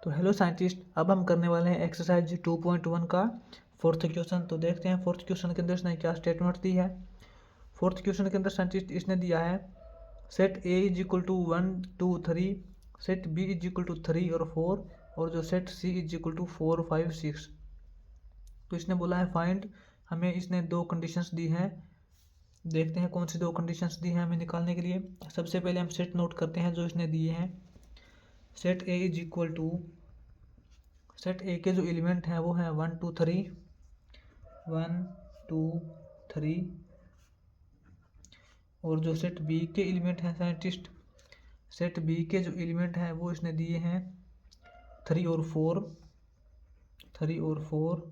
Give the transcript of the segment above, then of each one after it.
तो hello scientist, अब हम करने वाले हैं एक्सरसाइज 2.1 का फोर्थ क्वेश्चन। तो देखते हैं फोर्थ क्वेश्चन के अंदर इसने क्या स्टेटमेंट दी है। फोर्थ क्वेश्चन के अंदर साइंटिस्ट इसने दिया है set A is equal to 1 2 3, set B is equal to 3 और 4, और जो set C is equal to 4 5 6। तो इसने बोला है फाइंड, हमें इसने दो कंडीशंस दी हैं। देखते हैं कौन सी दो कंडीशंस दी हैं हमें निकालने के लिए। सबसे पहले हम सेट नोट करते हैं जो इसने दिए हैं। Set A is equal to, set A के जो एलिमेंट हैं वो हैं 1 2 3, 1 2 3, और जो सेट बी के एलिमेंट हैं साइंटिस्ट, सेट बी के जो एलिमेंट हैं वो इसने दिए हैं 3 और 4, 3 और 4,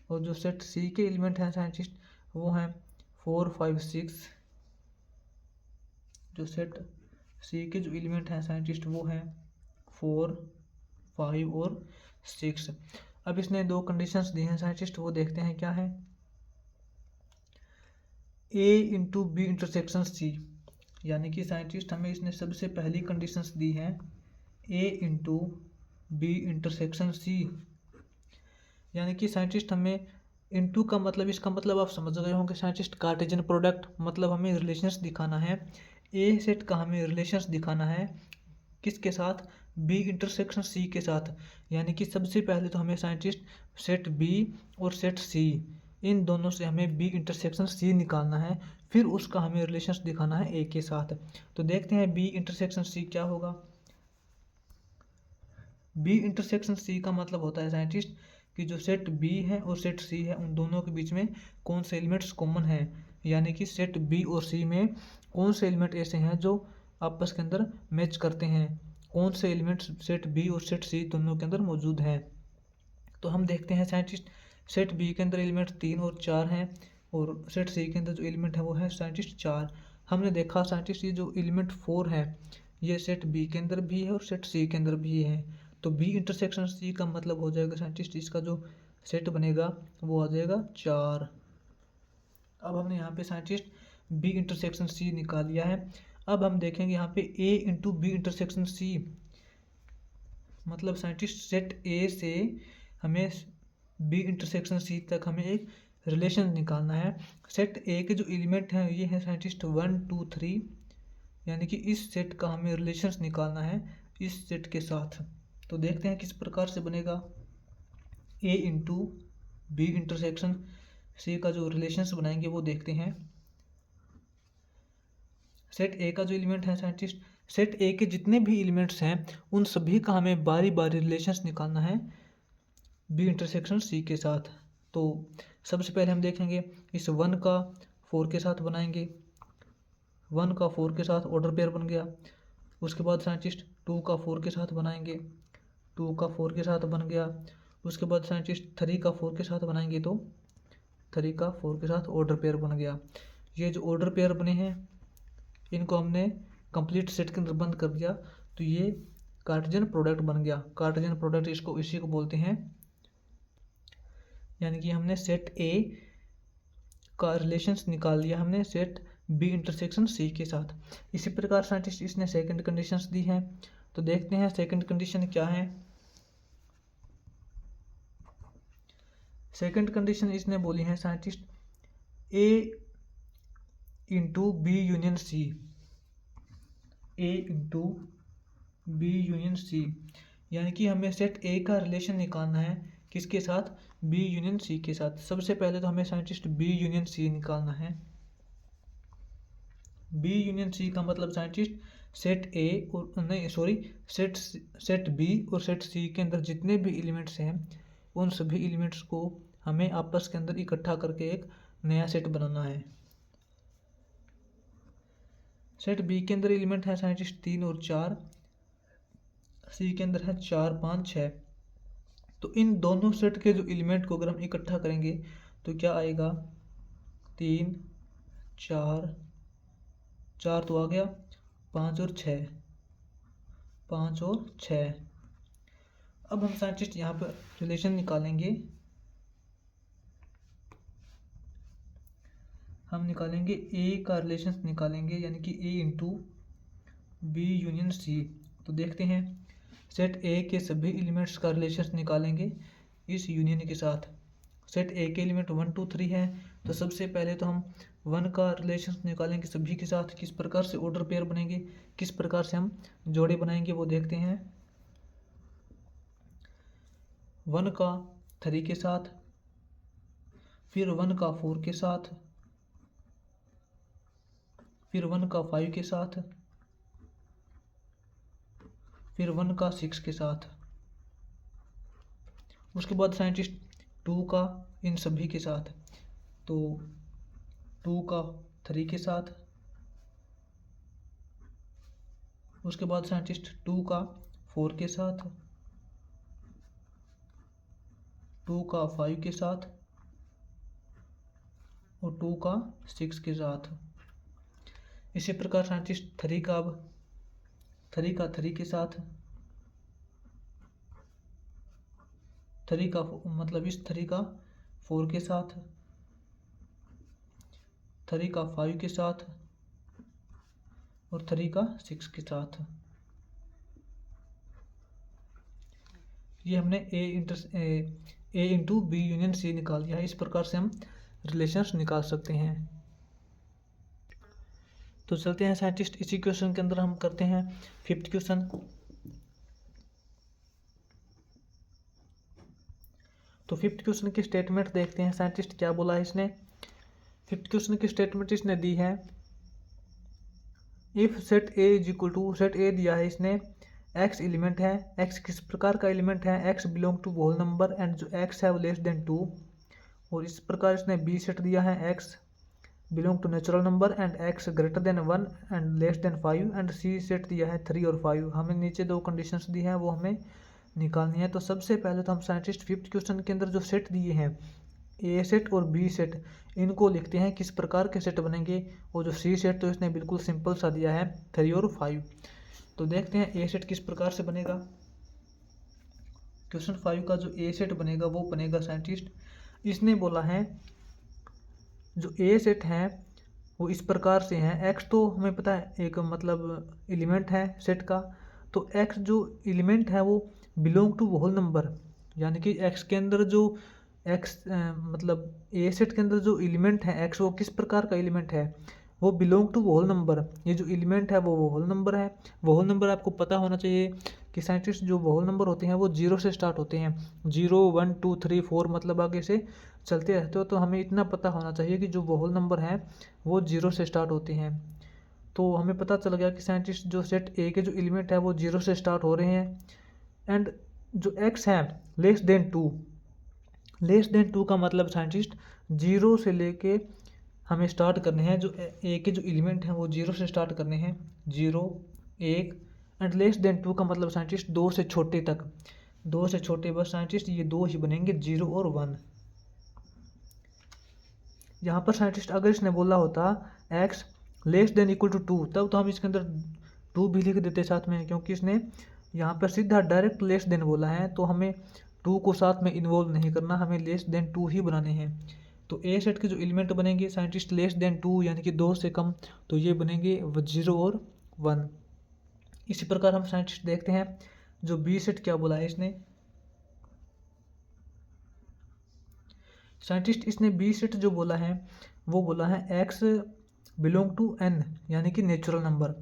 और जो सेट सी के एलिमेंट हैं साइंटिस्ट वो हैं 4 5 6। जो सेट सी के जो एलिमेंट हैं साइंटिस्ट वो हैं 4 5 और 6। अब इसने दो कंडीशंस दी हैं साइंटिस्ट, वो देखते हैं क्या है। ए इंटू बी इंटरसेक्शन सी, यानी कि साइंटिस्ट हमें इसने सबसे पहली कंडीशंस दी हैं ए इंटू बी इंटरसेक्शन सी, यानी कि साइंटिस्ट हमें इनटू का मतलब, इसका मतलब आप समझ गए होंगे साइंटिस्ट, कार्टेशियन प्रोडक्ट, मतलब हमें रिलेशंस दिखाना है। ए सेट का हमें रिलेशंस दिखाना है किसके साथ, बी इंटरसेक्शन सी के साथ। यानी कि सबसे पहले तो हमें साइंटिस्ट सेट बी और सेट सी, इन दोनों से हमें बी इंटरसेक्शन सी निकालना है, फिर उसका हमें रिलेशंस दिखाना है ए के साथ। तो देखते हैं बी इंटरसेक्शन सी क्या होगा। बी इंटरसेक्शन सी का मतलब होता है साइंटिस्ट कि जो सेट बी है और सेट सी है उन दोनों के बीच में कौन से एलिमेंट्स कॉमन है, यानी कि सेट बी और सी में कौन से एलिमेंट ऐसे हैं जो आपस के अंदर मैच करते हैं, कौन से एलिमेंट्स सेट बी और सेट सी दोनों के अंदर मौजूद हैं। तो हम देखते हैं साइंटिस्ट, सेट बी के अंदर एलिमेंट 3 और 4 हैं, और सेट सी के अंदर जो एलिमेंट है वो है साइंटिस्ट 4। हमने देखा साइंटिस्ट ये जो एलिमेंट 4 है ये सेट बी के अंदर भी है और सेट सी के अंदर भी है। तो बी इंटरसेक्शन सी का मतलब हो जाएगा साइंटिस्ट, इसका जो सेट बनेगा वो आ जाएगा 4। अब हमने यहाँ पे साइंटिस्ट बी इंटरसेक्शन सी निकाल लिया है। अब हम देखेंगे यहाँ पे ए इंटू बी इंटरसेक्शन सी, मतलब साइंटिस्ट सेट ए से हमें बी इंटरसेक्शन सी तक हमें एक रिलेशन निकालना है। सेट ए के जो एलिमेंट हैं ये हैं साइंटिस्ट 1 2 3, यानी कि इस सेट का हमें रिलेशंस निकालना है इस सेट के साथ। तो देखते हैं किस प्रकार से बनेगा। ए इंटू बी इंटरसेक्शन सी का जो रिलेशंस बनाएंगे वो देखते हैं। सेट ए का जो एलिमेंट है साइंटिस्ट, सेट ए के जितने भी एलिमेंट्स हैं उन सभी का हमें बारी बारी रिलेशंस निकालना है बी इंटरसेक्शन सी के साथ। तो सबसे पहले हम देखेंगे इस 1 का 4 के साथ बनाएंगे, 1 का 4 के साथ ऑर्डर पेयर बन गया। उसके बाद साइंटिस्ट 2 का 4 के साथ बनाएंगे, 2 का 4 के साथ बन गया। उसके बाद साइंटिस्ट 3 का 4 के साथ बनाएंगे तो 3 का 4 के साथ ऑर्डर पेयर बन गया। ये जो ऑर्डर पेयर बने हैं इनको हमने कंप्लीट सेट के अंदर बंद कर दिया, तो ये कार्टेशियन प्रोडक्ट बन गया। कार्टेशियन प्रोडक्ट इसको इसी को बोलते हैं, यानी कि हमने सेट ए का रिलेशंस निकाल दिया हमने सेट बी इंटरसेक्शन सी के साथ। इसी प्रकार साइंटिस्ट इसने सेकंड कंडीशंस दी हैं, तो देखते हैं सेकंड कंडीशन क्या है। सेकंड कंडीशन इसने बोली है साइंटिस्ट ए इंटू बी यूनियन सी, ए इंटू बी यूनियन सी, यानी कि हमें सेट ए का रिलेशन निकालना है किसके साथ, बी यूनियन सी के साथ। सबसे पहले तो हमें साइंटिस्ट बी यूनियन सी निकालना है। बी यूनियन सी का मतलब साइंटिस्ट सेट ए और नहीं सॉरी सेट बी और सेट सी के अंदर जितने भी एलिमेंट्स हैं उन सभी एलिमेंट्स को हमें आपस के अंदर इकट्ठा करके एक नया सेट बनाना है। सेट बी के अंदर एलिमेंट है साइंटिस्ट 3 और 4, सी के अंदर है 4 5 6। तो इन दोनों सेट के जो एलिमेंट को अगर हम इकट्ठा करेंगे तो क्या आएगा, 3 4 4 तो आ गया, 5 और 6, 5 और 6। अब हम साइंटिस्ट यहाँ पर रिलेशन निकालेंगे, हम निकालेंगे ए का रिलेशन निकालेंगे, यानी कि ए इंटू बी यूनियन सी। तो देखते हैं सेट ए के सभी एलिमेंट्स का रिलेशन निकालेंगे इस यूनियन के साथ। सेट ए के एलिमेंट 1 2 3 है, तो सबसे पहले तो हम 1 का रिलेशन निकालेंगे सभी के साथ। किस प्रकार से ऑर्डर पेयर बनेंगे, किस प्रकार से हम जोड़े बनाएंगे वो देखते हैं। 1 का 3 के साथ, फिर 1 का 4 के साथ, फिर 1 का 5 के साथ, फिर 1 का 6 के साथ। उसके बाद साइंटिस्ट 2 का इन सभी के साथ, तो 2 का 3 के साथ। उसके बाद साइंटिस्ट 2 का 4 के साथ, 2 का 5 के साथ और 2 का 6 के साथ। इसी प्रकार साइंटिस्ट 3 का 3 के साथ, 3 का मतलब इस 3 का 4 के साथ, 3 का 5 के साथ और 3 का 6 के साथ। ये हमने ए इंटू बी यूनियन सी निकाल दिया है। इस प्रकार से हम रिलेशंस निकाल सकते हैं। तो चलते हैं साइंटिस्ट, इसी क्वेश्चन के अंदर हम करते हैं 5th क्वेश्चन। तो 5th क्वेश्चन की स्टेटमेंट देखते हैं साइंटिस्ट क्या बोला है इसने। 5th क्वेश्चन की स्टेटमेंट इसने दी है, if set A is equal to, set A दिया है इसने, एक्स एलिमेंट है, एक्स किस प्रकार का एलिमेंट है, X belong to whole number and जो एक्स है वो लेस देन 2। और इस प्रकार इसने बी सेट दिया है, X belong to natural number and X greater than 1 and less than 5। And C set दिया है 3 और 5। हमें नीचे 2 कंडीशंस दी हैं वो हमें निकालनी है। तो सबसे पहले तो हम साइंटिस्ट 5th क्वेश्चन के अंदर जो सेट दिए हैं, ए सेट और बी सेट, इनको लिखते हैं किस प्रकार के सेट बनेंगे। और जो सी सेट तो इसने बिल्कुल सिंपल सा दिया है 3 और 5। तो देखते हैं ए सेट किस प्रकार से बनेगा। क्वेश्चन 5 का जो ए सेट बनेगा वो बनेगा साइंटिस्ट, इसने बोला है जो ए सेट है वो इस प्रकार से है। एक्स तो हमें पता है एक मतलब एलिमेंट है सेट का, तो एक्स जो एलिमेंट है वो बिलोंग टू होल नंबर, यानी कि एक्स के अंदर जो एक्स मतलब ए सेट के अंदर जो एलिमेंट है एक्स, वो किस प्रकार का एलिमेंट है, वो बिलोंग टू होल नंबर। ये जो एलिमेंट है वो होल नंबर है। होल नंबर आपको पता होना चाहिए कि साइंटिस्ट जो होल नंबर होते हैं वो 0 से स्टार्ट होते हैं। 0 1 2 3 4 मतलब आगे से चलते रहते हो। तो हमें इतना पता होना चाहिए कि जो होल नंबर हैं वो 0 से स्टार्ट होते हैं। तो हमें पता चल गया कि साइंटिस्ट जो सेट ए के जो एलिमेंट है वो 0 से स्टार्ट हो रहे हैं। एंड जो एक्स है लेस देन 2, लेस देन 2 का मतलब साइंटिस्ट 0 से लेके हमें स्टार्ट करने हैं। जो ए के जो एलिमेंट हैं वो 0 से स्टार्ट करने हैं, 0 1। एंड लेस देन 2 का मतलब साइंटिस्ट 2 से छोटे तक, 2 से छोटे बस साइंटिस्ट ये 2 ही बनेंगे, 0 और 1। यहाँ पर साइंटिस्ट अगर इसने बोला होता X less than equal to 2, तब तो हम इसके अंदर 2 भी लिख देते साथ में, क्योंकि इसने यहाँ पर सीधा डायरेक्ट लेस देन बोला है। तो हमें 2 को साथ में इन्वॉल्व नहीं करना, हमें लेस देन 2 ही बनाने हैं। तो ए सेट के जो एलिमेंट बनेंगे साइंटिस्ट लेस देन 2 यानी कि 2 से कम, तो ये बनेंगे 0 और 1। इसी प्रकार हम साइंटिस्ट देखते हैं जो बी सेट क्या बोला है इसने। साइंटिस्ट इसने बी सेट जो बोला है वो बोला है एक्स बिलोंग टू एन, यानी कि नेचुरल नंबर।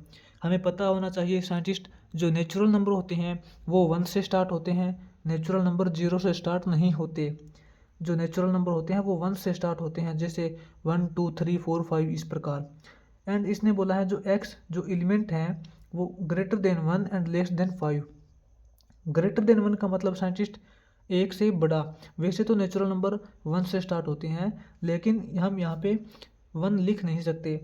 हमें पता होना चाहिए साइंटिस्ट जो नेचुरल नंबर होते हैं वो 1 से स्टार्ट होते हैं, नेचुरल नंबर 0 से स्टार्ट नहीं होते। जो नेचुरल नंबर होते हैं वो 1 से स्टार्ट होते हैं, जैसे 1 2 3 4 5 इस प्रकार। एंड इसने बोला है जो एक्स जो एलिमेंट है वो greater than 1 and less than 5। Greater than 1 का मतलब साइंटिस्ट 1 से बड़ा। वैसे तो नेचुरल नंबर 1 से स्टार्ट होते हैं, लेकिन हम यहाँ पे 1 लिख नहीं सकते।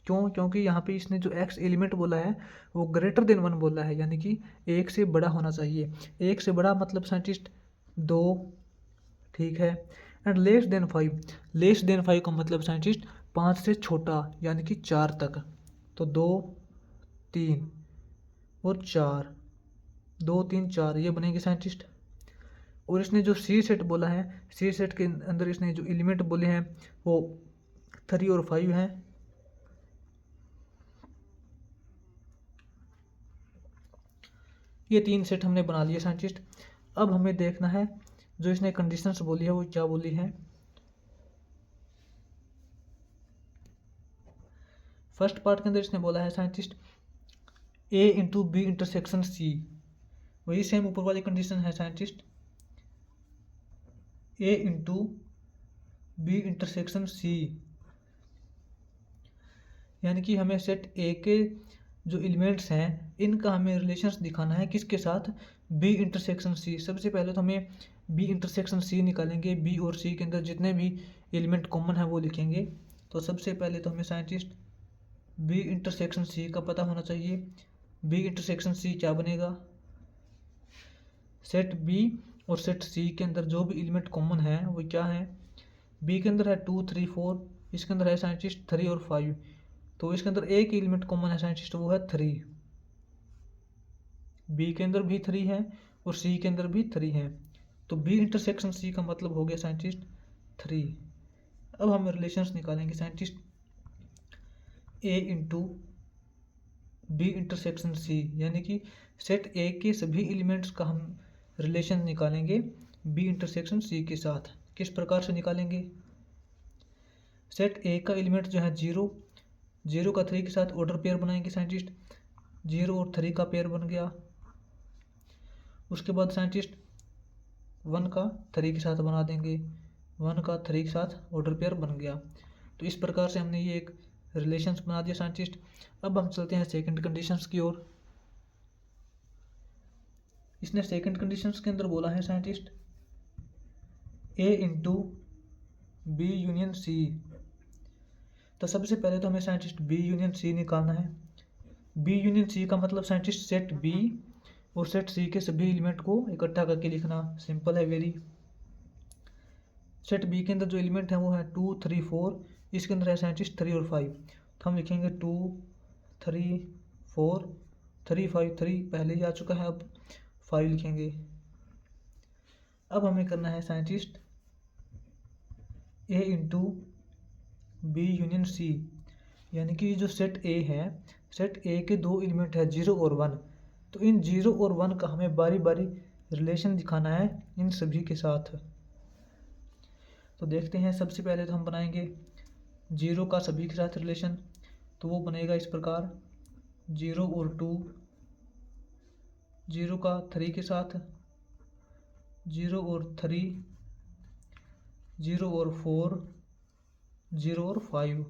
क्यों? क्योंकि यहाँ पे इसने जो एक्स एलिमेंट बोला है वो ग्रेटर देन 1 बोला है, यानी कि 1 से बड़ा होना चाहिए। 1 से बड़ा मतलब साइंटिस्ट 2, ठीक है। And less than 5, less than 5 का मतलब साइंटिस्ट 5 से छोटा, यानी कि 4 तक। तो 2 3 और 4, 2 3 4 ये बनेंगे साइंटिस्ट। और इसने जो सी सेट बोला है, सी सेट के अंदर इसने जो एलिमेंट बोले हैं वो 3 और 5 हैं। ये 3 सेट हमने बना लिए साइंटिस्ट। अब हमें देखना है जो इसने कंडीशंस बोली है वो क्या बोली है। फर्स्ट पार्ट के अंदर इसने बोला है साइंटिस्ट ए इंटू बी इंटरसेक्शन सी, वही सेम ऊपर वाली कंडीशन है साइंटिस्ट, ए इंटू बी इंटरसेक्शन सी, यानी कि हमें सेट ए के जो एलिमेंट्स हैं इनका हमें रिलेशंस दिखाना है किसके साथ, बी इंटरसेक्शन सी। सबसे पहले तो हमें बी इंटरसेक्शन सी निकालेंगे, बी और सी के अंदर जितने भी एलिमेंट कॉमन है वो लिखेंगे। तो सबसे पहले तो हमें साइंटिस्ट बी इंटरसेक्शन सी का पता होना चाहिए। बी इंटरसेक्शन सी क्या बनेगा, सेट बी और सेट सी के अंदर जो भी एलिमेंट कॉमन है वो क्या है, बी के अंदर है 2 3 4, इसके अंदर है साइंटिस्ट 3 और 5, तो इसके अंदर एक एलिमेंट कॉमन है साइंटिस्ट वो है 3। बी के अंदर भी 3 है और सी के अंदर भी 3 है, तो बी इंटरसेक्शन सी का मतलब हो गया साइंटिस्ट 3। अब हम रिलेशंस निकालेंगे साइंटिस्ट ए इंटू बी इंटरसेक्शन सी, यानी कि सेट ए के सभी एलिमेंट्स का हम रिलेशन निकालेंगे बी इंटरसेक्शन सी के साथ। किस प्रकार से निकालेंगे, सेट ए का एलिमेंट जो है 0, 0 का 3 के साथ ऑर्डर पेयर बनाएंगे साइंटिस्ट, 0 और 3 का पेयर बन गया। उसके बाद साइंटिस्ट 1 का 3 के साथ बना देंगे, 1 का 3 के साथ ऑर्डर पेयर बन गया। तो इस प्रकार से हमने ये एक रिलेशंस बना दिया साइंटिस्ट। अब हम चलते हैं सेकंड कंडीशंस की ओर। इसने सेकंड कंडीशंस के अंदर बोला है साइंटिस्ट ए इंटू बी यूनियन सी। तो सबसे पहले तो हमें साइंटिस्ट बी यूनियन सी निकालना है। बी यूनियन सी का मतलब साइंटिस्ट सेट बी और सेट सी के सभी एलिमेंट को इकट्ठा करके लिखना, सिंपल है वेरी। सेट बी के अंदर जो एलिमेंट है वो है 2 3 4, इसके अंदर है साइंटिस्ट 3 और 5, तो हम लिखेंगे 2 3 4 3 5, 3 पहले ही आ चुका है, अब 5 लिखेंगे। अब हमें करना है साइंटिस्ट ए इंटू बी यूनियन सी, यानी कि जो सेट ए है, सेट ए के दो एलिमेंट है 0 और 1, तो इन 0 और 1 का हमें बारी बारी रिलेशन दिखाना है इन सभी के साथ। तो देखते हैं, सबसे पहले तो हम बनाएंगे 0 का सभी के साथ रिलेशन, तो वो बनेगा इस प्रकार 0 और 2, 0 का 3 के साथ, 0 और 3, 0 और 4, 0 और 5,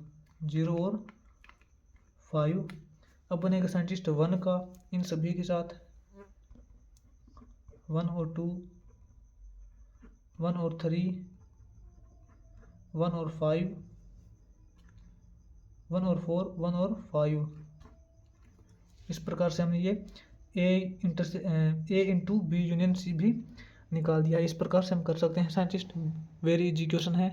0 और 5। अब बनेगा साइंटिस्ट 1 का इन सभी के साथ, 1 और 2, 1 और 3, 1 और 5, 1 और 4, 1 और 5। इस प्रकार से हमने ये ए इंटू बी यूनियन सी भी निकाल दिया। इस प्रकार से हम कर सकते हैं साइंटिस्ट, वेरी इजी क्वेश्चन है।